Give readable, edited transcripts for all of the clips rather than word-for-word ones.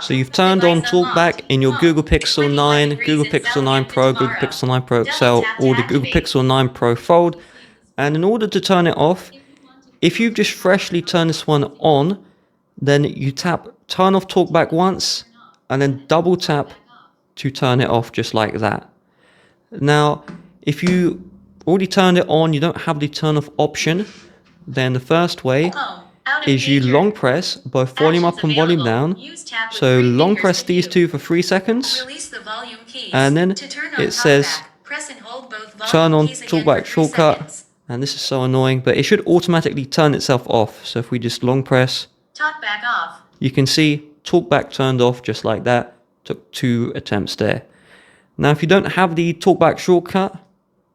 So you've turned on Talkback in your Google Pixel 9, Google Pixel 9 Pro, Google Pixel 9 Pro XL, or the Google Pixel 9 Pro Fold. And in order to turn it off, if you've just freshly turned this one on, then you tap turn off Talkback once, and then double tap to turn it off just like that. Now, if you already turned it on, you don't have the turn off option, then the first way is you long press both volume up and volume down. So long press these two for 3 seconds, and then it says turn on Talkback shortcut, and this is so annoying, but it should automatically turn itself off. So if we just long press, Talkback off. You can see Talkback turned off just like that. Took 2 attempts there. Now if you don't have the Talkback shortcut,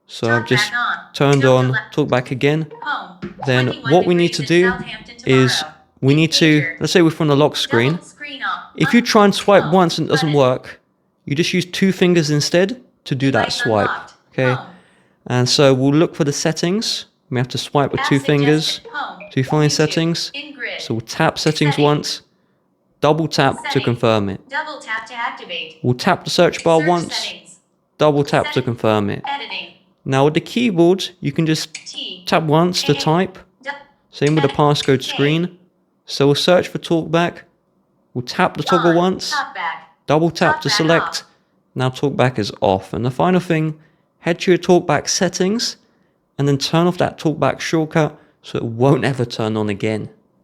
so I've just turned on Talkback again, then what we need to do is we need to, let's say we're from the lock screen. If you try and swipe once and it doesn't work, you just use 2 fingers instead to do that swipe. Okay, and so we'll look for the settings. We have to swipe with 2 fingers to find settings. So we'll tap settings once, double tap to confirm it. Double tap to activate. We'll tap the search bar once, double tap to confirm it. Now with the keyboard, you can just tap once to type. Same with the passcode screen. So we'll search for Talkback. We'll tap the toggle once, double tap to select. Now Talkback is off. And the final thing, head to your Talkback settings and then turn off that Talkback shortcut so it won't ever turn on again.